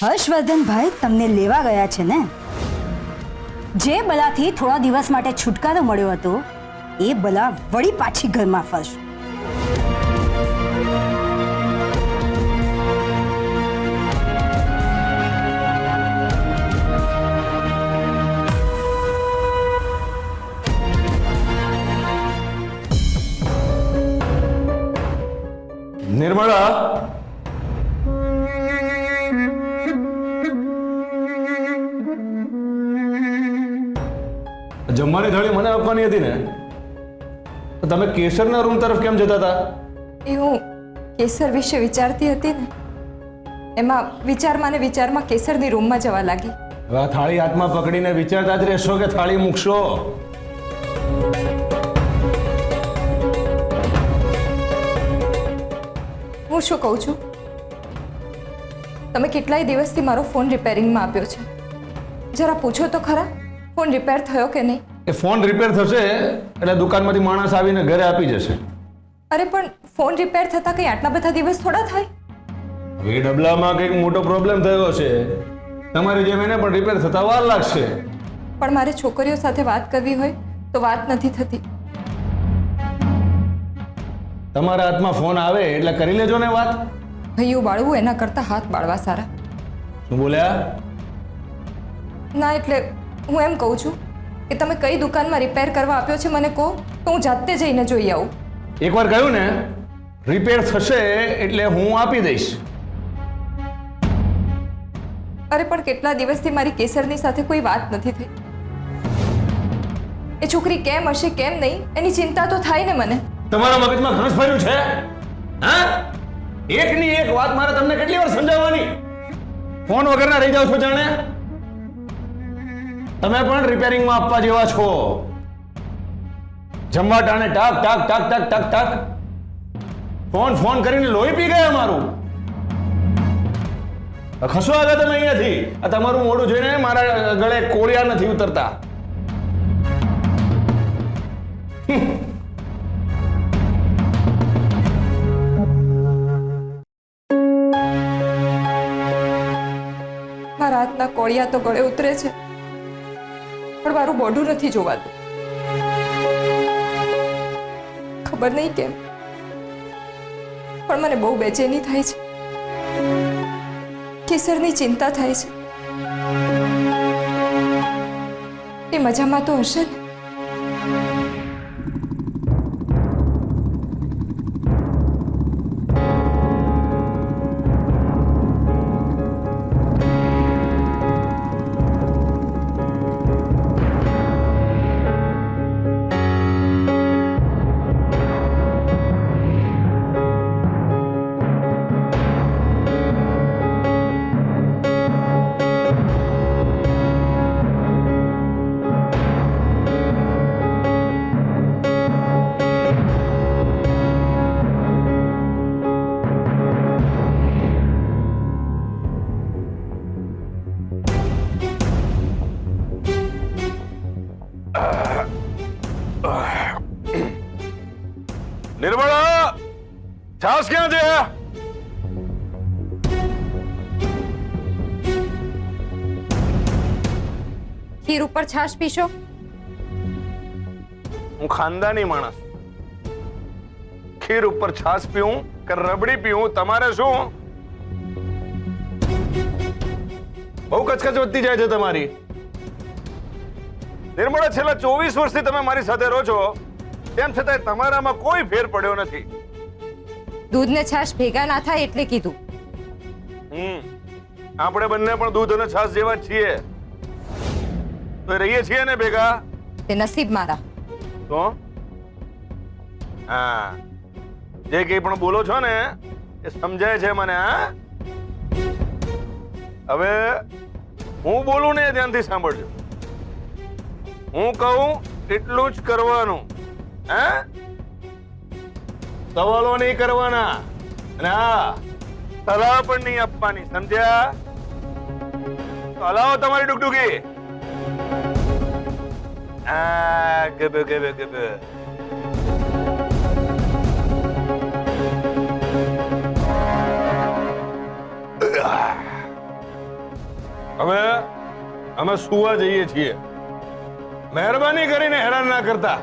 હર્ષવર્ધનભાઈ તમને લેવા ગયા છે ને? જે બલાથી થોડા દિવસ માટે છુટકારો મળ્યો હતો એ બલા વળી પાછી ઘરમાં ફરશે. નિર્મળા, જમવાની થાળી મને આપવાની હતી ને, તો તમે કેસરના રૂમ તરફ કેમ જતા હતા? એ હું કેસર વિશે વિચારતી હતી ને, એમાં વિચારમાં કેસરની રૂમમાં જવા લાગી. હવે આ થાળી હાથમાં પકડીને વિચારતા જ રહેશો કે થાળી મૂકશો? હું શું કહું છું, તમે કેટલાય દિવસથી મારો ફોન રિપેરિંગમાં આપ્યો છે. જરા પૂછો તો ખરા, ફોન રિપેર થયો કે નહીં? એ ફોન રિપેર થશે એટલે દુકાનમાંથી માણસ આવીને ઘરે આપી જશે. અરે પણ ફોન રિપેર થતા કંઈ આટલા બધા દિવસ થોડા થાય? હવે એ ડબલામાં કંઈક મોટો પ્રોબ્લેમ થયો છે, તમારી જેમ એને પણ રિપેર થતા વાર લાગશે. પણ મારે છોકરીઓ સાથે વાત કરવી હોય તો વાત નથી થતી. તમારા હાથમાં ફોન આવે એટલે કરી લેજો ને વાત. હૈયું બાળવું એના કરતાં હાથ બાળવા સારા. શું બોલ્યા? ના એટલે હું એમ કહું છું કે તમે કઈ દુકાનમાં રિપેર કરવા આપ્યો છે મને કહો, તો હું જાતે જઈને જોઈ આવું. એકવાર કહ્યું ને રિપેર થશે એટલે હું આપી દઈશ. અરે પણ કેટલા દિવસથી મારી કેસરની સાથે કોઈ વાત નથી થઈ. એ છોકરી કેમ હશે કેમ નહીં એની ચિંતા તો થાય ને મને. તમારા મગજમાં ઘણું ફર્યું છે? હા, એકની એક વાત મારે તમને કેટલી વાર સમજાવવાની? ફોન વગરના રહી જાવ છો જાણે? તમે પણ રિપેરિંગમાં આપવા જેવા છો. જમવા ટાણે ટાક ટાક ટાક ટાક ટાક ટાક ફોન ફોન કરીને લોહી પી ગયા મારું. ખસો આગળ તમે અહીંયાથી. આ તમારું મોઢું જોઈને મારા ગળે કોળિયા નથી ઉતરતા. મારા હાથના કોળિયા તો ગળે ઉતરે છે, પણ મારું મોઢું નથી જોવાતું. ખબર નહીં કેમ, પણ મને બહુ બેચેની થાય છે. કેસરની ચિંતા થાય છે. એ મજામાં તો હશે ને? નિર્મળા, છાસ ક્યાં છે? ખીર ઉપર છાશ પીશો? હું ખાનદાની માણસ. ખીર ઉપર છાસ પીવું કે રબડી પીવું તમારે શું? બહુ કચકચ વધતી જાય છે તમારી. નિર્મળા, છેલ્લા 24 વર્ષથી તમે મારી સાથે રહો છો, તેમ છતાં તમારામાં કોઈ ફેર પડ્યો નથી. દૂધ ને છાશ ભેગા ના થાય એટલે કીધું. આપણે બંને પણ દૂધ અને છાસ જેવા જ છીએ, તો રહીએ છીએ ને ભેગા. તે નસીબ મારા. તો હા, જે કંઈ પણ બોલો છો ને એ સમજાય છે મને. હા, હવે હું બોલું ને ધ્યાનથી સાંભળજો. હું કહું એટલું જ કરવાનું. હા, સવાલો નહીં કરવાના અને હા, સલાહ પણ નહીં આપવાની. સમજ્યા? હલાવો તમારી ડુગડુગી. ગબ ગબ ગબ. હવે અમે સુવા જઈએ છીએ. મહેરબાની કરીને હેરાન ના કરતા.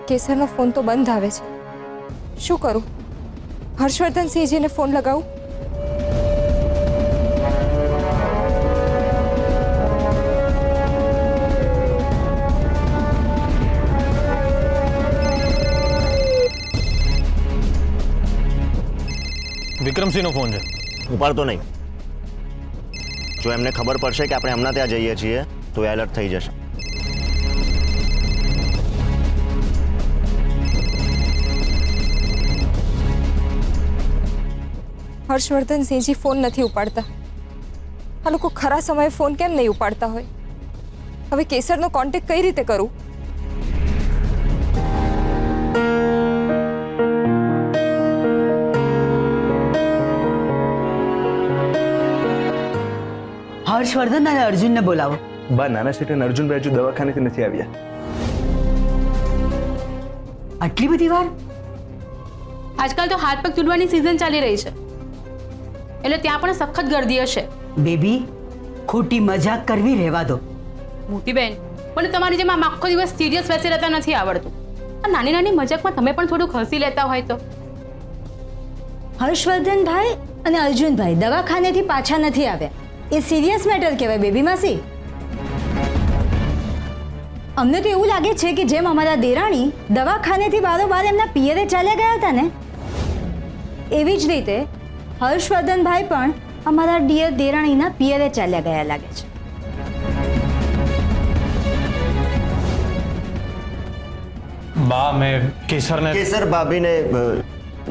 કેસરનો ફોન તો બંધ આવે છે. શું કરું? હર્ષવર્ધન સિંહજીને ફોન લગાવું? વિક્રમસિંહનો ફોન છે. ઉપાડતો નહીં. જો એમને ખબર પડશે કે આપણે હમણાં ત્યાં જઈએ છીએ તો એ એલર્ટ થઈ જશે. હર્ષવર્ધન સિંહજી ફોન નથી ઉપાડતા. આ લોકો ખરા સમયે ફોન કેમ નહીં ઉપાડતા હોય? હવે કેસરનો કોન્ટેક્ટ કઈ રીતે કરું? હર્ષવર્ધન અને અર્જુનને બોલાવો. બા નાના શેઠ અને અર્જુનભાઈ હજુ દવાખાનેથી નથી આવ્યા. આટલી બધી વાર? આજકાલ તો હાથ પગ તૂટવાની સિઝન ચાલી રહી છે, એટલે ત્યાં પણ સખત ગર્દી હશે. બેબી, ખોટી મજાક કરવી રહેવા દો. મોટી બેન, મને તમારી જેમ આમ આખો દિવસ સિરિયસ બેસી રહેતા નથી આવડતું. આ નાની નાની મજાકમાં તમે પણ થોડું હસી લેતા હોય તો. હર્ષવર્ધનભાઈ અને અર્જુનભાઈ દવાખાનેથી પાછા નથી આવ્યા. એ સિરિયસ મેટર કહેવાય બેબી માસી. અમને તો એવું લાગે છે કે જેમ અમારા દેરાણી દવાખાનેથી બારોબાર એમના પિયરે ચાલ્યા ગયા હતા ને, એવી જ રીતે હર્ષવર્ધનભાઈ પણ અમારા ડિયર દેરાણીના પિયરે ચાલ્યા ગયા લાગે છે. બા, મેં કેસરને કેસર ભાભીને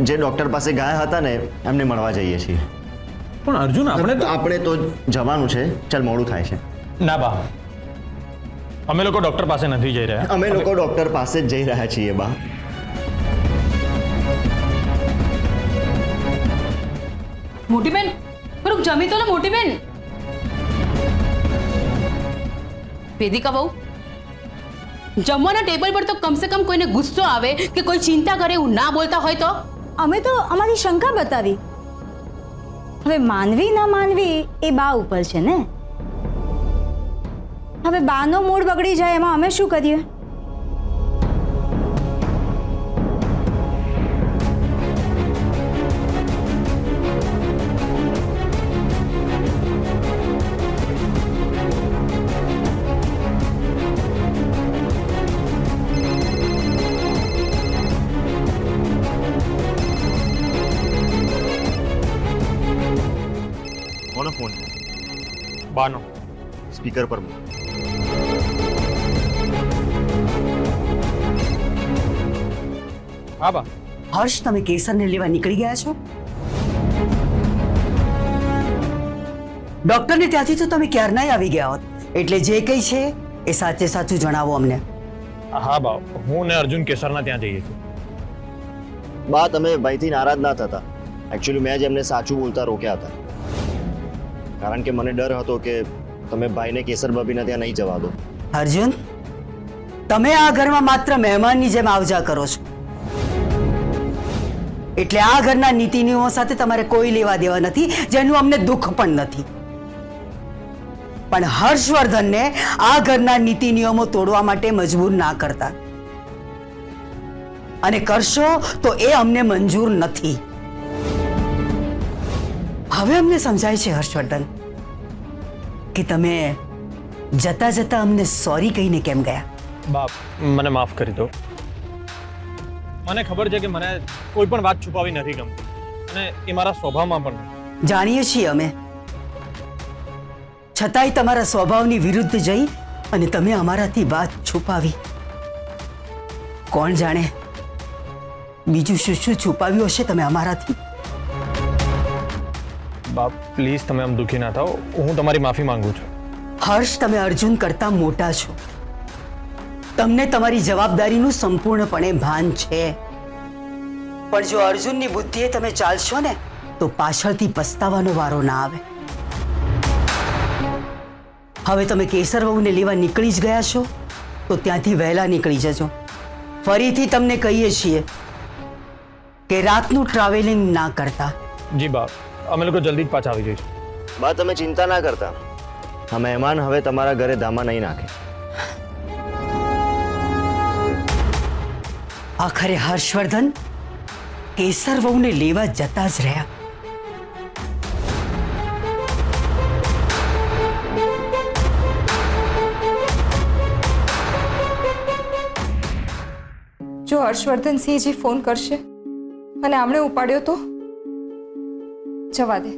જે ડોક્ટર પાસે ગયા હતા ને એમને મળવા જઈએ છીએ. પણ અર્જુન, આપણે તો જવાનું છે. ચાલ, મોડું થાય છે. ના બા, અમે લોકો ડોક્ટર પાસે નથી જઈ રહ્યા. અમે લોકો ડોક્ટર પાસે જ જઈ રહ્યા છીએ બા. મોટી બેન, થોડુંક જમી તો લો મોટી બેન. વેદિકા બહુ, જમવાના ટેબલ પર તો કમસે કમ કોઈને ગુસ્સો આવે કે કોઈ ચિંતા કરે એવું ના બોલતા હોય તો. અમે તો અમારી શંકા બતાવી. હવે માનવી ના માનવી એ બા ઉપર છે ને. હવે બાનો મૂડ બગડી જાય એમાં અમે શું કરીએ? કોનો ફોન? બાનો. સ્પીકર પર મૂક. હા બા. હર્ષ, તમે કેસરને લેવા નીકળી ગયા છો? ડોક્ટરને ત્યાંથી તો તમે ક્યારનાય આવી ગયા હોત. એટલે જે કંઈ છે એ સાચે સાચું જણાવો અમને. હા બા, હું ને અર્જુન કેસરના ત્યાં જઈએ છીએ. બા, તમે ભાઈથી નારાજ ના થતા. એકચ્યુઅલી મેં જ એમને સાચું બોલતા રોક્યા હતા. કારણ કે મને ડર હતો કે તમે ભાઈને કેસર ભાભીના ત્યાં નહીં જવા દો. અર્જુન, તમે આ ઘરમાં માત્ર મહેમાનની જેમ આવજા કરો છો. એટલે આ ઘરના નીતિ નિયમો સાથે તમારે કોઈ લેવા દેવા નથી, જેનું અમને દુઃખ પણ નથી. પણ હર્ષવર્ધનને આ ઘરના નીતિ નિયમો તોડવા માટે મજબૂર ના કરતા. અને કરશો તો એ અમને મંજૂર નથી. હવે અમને સમજાય છે હર્ષવર્ધન કે તમે જતા જતા અમને સોરી કહીને કેમ ગયા. બાપ, મને માફ કરી દો. મને ખબર છે કે મને કોઈ પણ વાત છુપાવી નથી ગમતી, અને એ મારા સ્વભાવમાં પણ નથી. જાણીએ છીએ અમે, છતાંય તમારા સ્વભાવની વિરુદ્ધ જઈ અને તમે અમારાથી વાત છુપાવી. કોણ જાણે બીજું શું શું છુપાવ્યું હશે તમે અમારાથી. બાપ પ્લીઝ તમે આમ દુઃખી ના થાઓ, હું તમારી માફી માંગુ છું. હર્ષ, તમે અર્જુન કરતા મોટા છો. તમને તમારી જવાબદારીનું સંપૂર્ણપણે ભાન છે. પણ જો અર્જુનની બુદ્ધિએ તમે ચાલશો ને તો પાછળથી પસ્તાવાનો વારો ના આવે. હવે તમે કેસર વહુને લેવા નીકળી જ ગયા છો તો ત્યાંથી વહેલા નીકળી જજો. ફરીથી તમને કહીએ છીએ કે રાતનું ટ્રાવેલિંગ ના કરતા. જી બાપ, અમે લોકો જલ્દી જ પાછા આવી જઈશું. બા તમે ચિંતા ના કરતા, આ મહેમાન હવે તમારા ઘરે ધામા નહીં નાખે. આખરે હર્ષવર્ધન કેસર વહુને લેવા જતા જ રહ્યા. જો હર્ષવર્ધનસિંહજી ફોન કરશે અને આમણે ઉપાડ્યો તો જવા દે,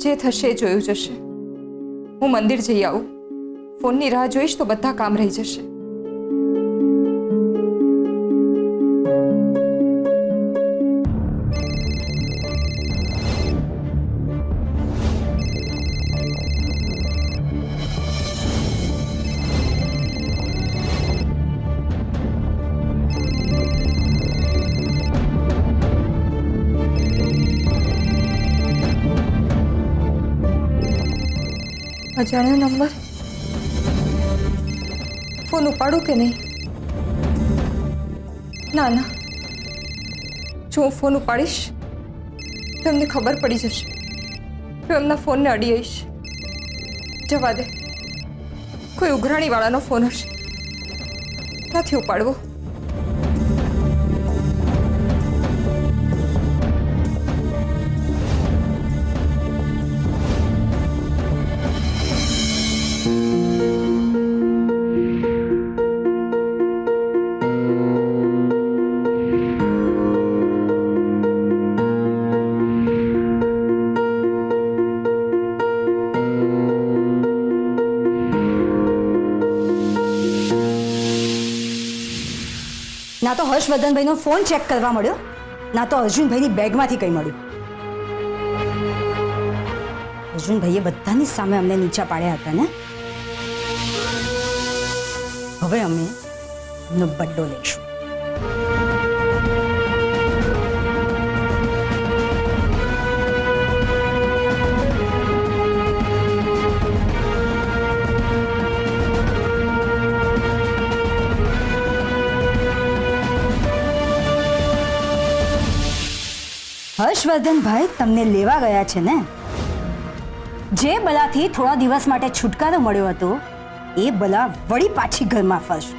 જે થશે એ જોયું જશે. હું મંદિર જઈ આવું. ફોનની રાહ જોઈશ તો બધા કામ રહી જશે. અજાણ્યો નંબર. ફોન ઉપાડું કે નહીં? ના ના, જો હું ફોન ઉપાડીશ તો એમને ખબર પડી જશે. હું એમના ફોનને અડી આવીશ. જવા દે, કોઈ ઉઘરાણીવાળાનો ફોન હશે. નથી ઉપાડવો. ના તો હર્ષવર્ધનભાઈનો ફોન ચેક કરવા મળ્યો, ના તો અર્જુનભાઈની બેગમાંથી કંઈ મળ્યું. અર્જુનભાઈએ બધાની સામે અમને નીચા પાડ્યા હતા ને. હવે અમે એમનો બદલો લઈશું. હર્ષવર્ધનભાઈ તમને લેવા ગયા છે ને. જે બલાથી થોડા દિવસ માટે છુટકારો મળ્યો હતો એ બલા વળી પાછી ઘરમાં ફરશે.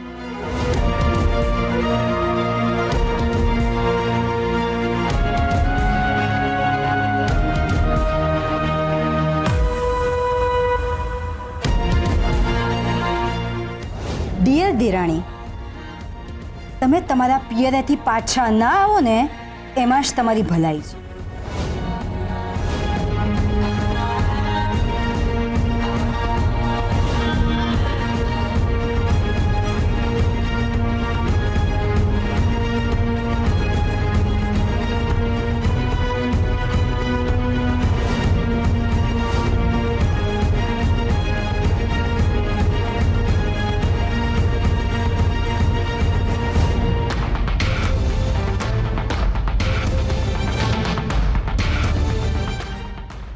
ડિયર દેરાણી, તમે તમારા પિયરેથી પાછા ના આવો ને એમાં જ તમારી ભલાઈ છે.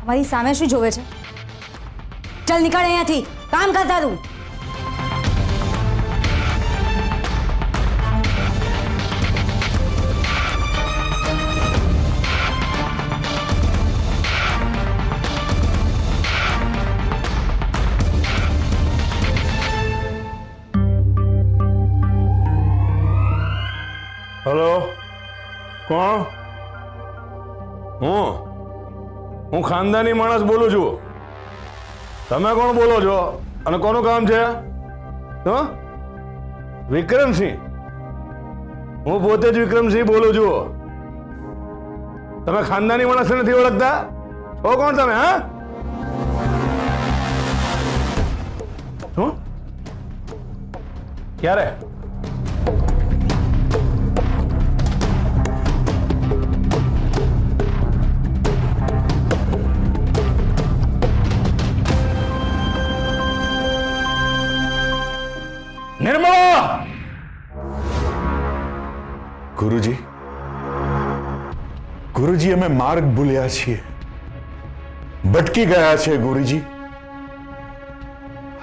મારી સામે શું જોવે છે? ચાલ નીકળ અહીંયાથી, કામ કરતા તું. હેલો, કોણ? હું ખાનદાની માણસ બોલું છું. તમે કોણ બોલો છો અને કોનું કામ છે? વિક્રમસિંહ. હું પોતે જ વિક્રમસિંહ બોલું છું. તમે ખાનદાની માણસ નથી ઓળખતા? છો કોણ તમે? હા, શું? ક્યારે? ગુરુજી, ગુરુજી, અમે માર્ગ ભૂલ્યા છીએ, ભટકી ગયા છે ગુરુજી.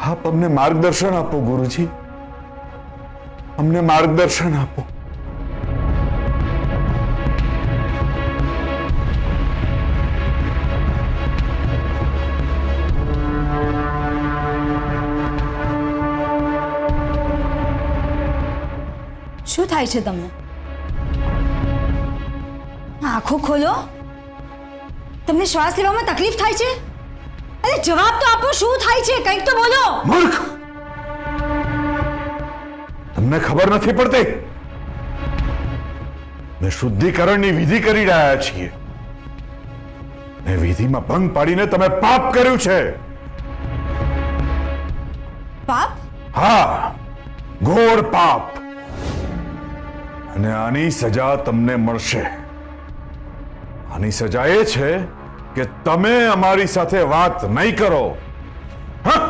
આપ અમને માર્ગદર્શન આપો ગુરુજી, અમને માર્ગદર્શન આપો. શું થાય છે તમને? આંખો ખોલો. તમને શ્વાસ લેવામાં તકલીફ થાય છે? અરે જવાબ તો આપો, શું થાય છે? કંઈક તો બોલો. મૂર્ખ, તમને ખબર નથી પડતી? મેં શુદ્ધિકરણની વિધિ કરી રહ્યા છીએ. મેં વિધિમાં ભંગ પાડીને તમે પાપ કર્યું છે. પાપ? હા, ઘોર પાપ. અને આની સજા તમને મળશે. આની સજા એ છે કે તમે અમારી સાથે વાત નહીં કરો. હા,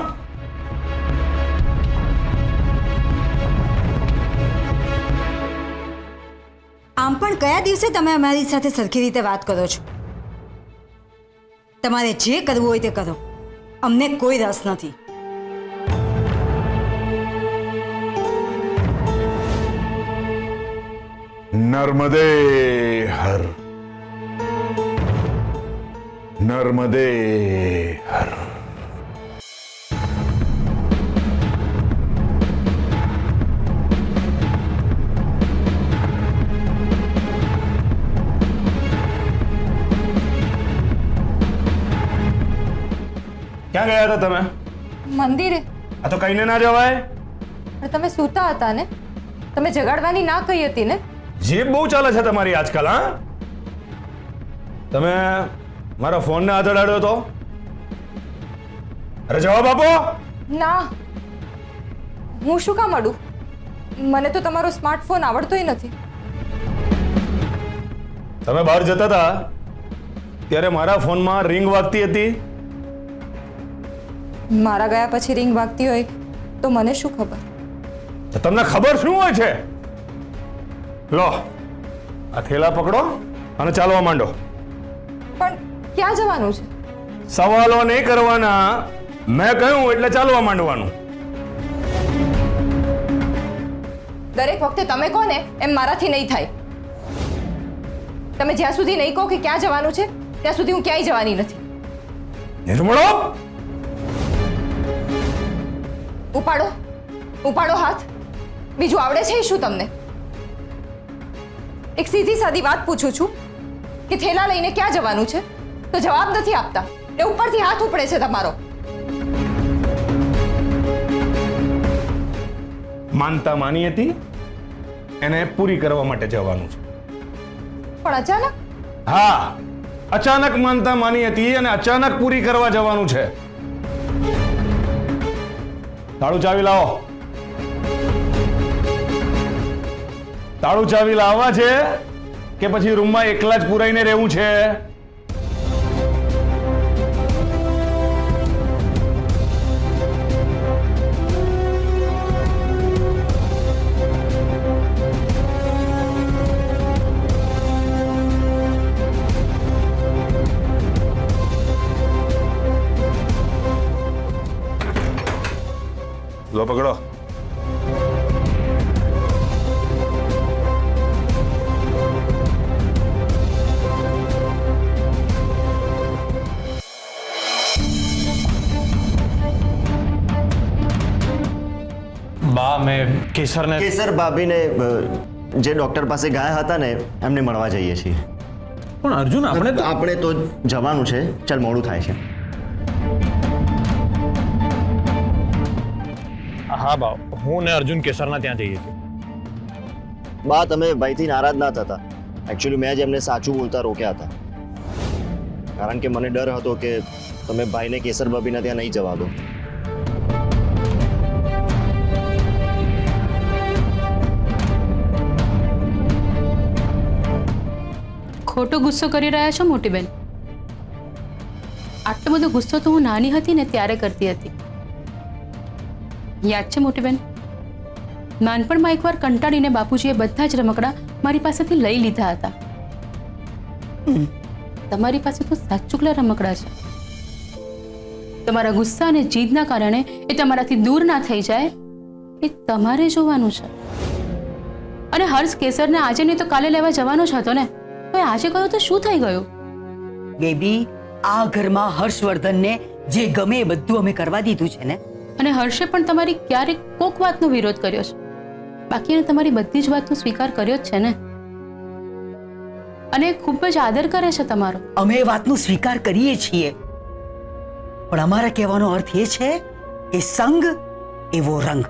આમ પણ કયા દિવસે તમે અમારી સાથે સરખી રીતે વાત કરો છો? તમારે જે કરવું હોય તે કરો, અમને કોઈ રસ નથી. નર્મદે હર, નર્મદે હર. ક્યાં ગયા હતા તમે? મંદિરે. આ તો કહીને ના જવાય. પણ તમે સૂતા હતા ને, તમે જગાડવાની ના કહી હતી ને. જીભ બહુ ચાલે છે તમારી આજકાલ. હા, તમે મારા ફોનને હાથ અડાડ્યો તો? અરે જવાબ આપો. ના, હું શું કામ અડું? મને તો તમારો સ્માર્ટફોન આવડતોય નથી. તમે બહાર જતા હતા ત્યારે મારા ફોનમાં રિંગ વાગતી હતી. મારા ગયા પછી રિંગ વાગતી હોય તો મને શું ખબર? તો તમને ખબર શું હોય છે? લો, આ થેલા પકડો અને ચાલવા માંડો. પણ ક્યાં જવાનું છે? સવાલો નહીં કરવાના. મેં કહ્યું એટલે ચાલવા માંડવાનું. દરેક વખતે તમે કહો ને એમ મારાથી નહીં થાય. તમે જ્યાં સુધી નહીં કહો કે ક્યાં જવાનું છે ત્યાં સુધી હું ક્યાંય જવાની નથી. નિર્મળો, ઉપાડો, ઉપાડો હાથ. બીજું આવડે છે શું તમને? એક સીધી સાદી વાત પૂછું છું કે થેલા લઈને ક્યાં જવાનું છે, તો જવાબ નથી આપતા ને ઉપરથી હાથ ઉપડે છે તમારો. માનતા માની હતી, એને પૂરી કરવા માટે જવાનું છે. પણ અચાનક? હા, અચાનક માનતા માની હતી અને અચાનક પૂરી કરવા જવાનું છે. તાળું ચાવી લાવો. તાળું ચાવી લાવવા છે કે પછી રૂમમાં એકલા જ પુરાઈને રહેવું છે? લો પકડો. બા, મેં કેસરને કેસર ભાભીને જે ડોક્ટર પાસે ગયા હતા ને એમને મળવા જઈએ છીએ. પણ અર્જુન, આપણે તો જવાનું છે. ચાલ, મોડું થાય છે. હા બા, હું ને અર્જુન કેસરના ત્યાં જઈએ છીએ. બા, તમે ભાઈથી નારાજ ના થતા. એકચ્યુઅલી મેં જ એમને સાચું બોલતા રોક્યા હતા. કારણ કે મને ડર હતો કે તમે ભાઈને કેસર ભાભીના ત્યાં નહીં જવા દો. ખોટો ગુસ્સો કરી રહ્યા છો મોટી બેન. આટલો બધો ગુસ્સો તો હું નાની હતી ને ત્યારે કરતી હતી. યાદ છે મોટી બેન? નાનપણમાં એકવાર કંટાળીને બાપુજીએ બધા જ રમકડા મારી પાસેથી લઈ લીધા હતા. તમારી પાસે તો સાચુકલા રમકડા છે. તમારા ગુસ્સા અને જીદના કારણે એ તમારાથી દૂર ના થઈ જાય એ તમારે જોવાનું છે. અને હર્ષ કેસરને આજે નહીં તો કાલે લેવા જવાનો જ હતો ને, તો એ આજે ગયો તો શું થઈ ગયું? બેબી, આ ઘરમાં હર્ષવર્ધનને જે ગમે એ બધું અમે કરવા દીધું છે ને. અને હર્ષે પણ તમારી ક્યારેક કોક વાતનો વિરોધ કર્યો છે, બાકી એને તમારી બધી જ વાતનો સ્વીકાર કર્યો જ છે ને. અને ખૂબ જ આદર કરે છે તમારો. અમે એ વાતનો સ્વીકાર કરીએ છીએ, પણ અમારા કહેવાનો અર્થ એ છે કે સંગ એવો રંગ.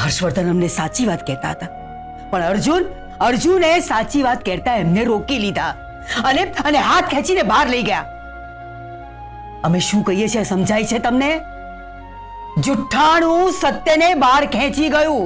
હર્ષવર્ધન અમને સાચી વાત કહેતા હતા, પણ અર્જુને સાચી વાત કહેતા એમને રોકી લીધા અને હાથ ખેંચીને બહાર લઈ ગયા. અમે શું કહીએ છીએ સમજાય છે તમને? જુઠ્ઠાણું સત્યને બહાર ખેંચી ગયું.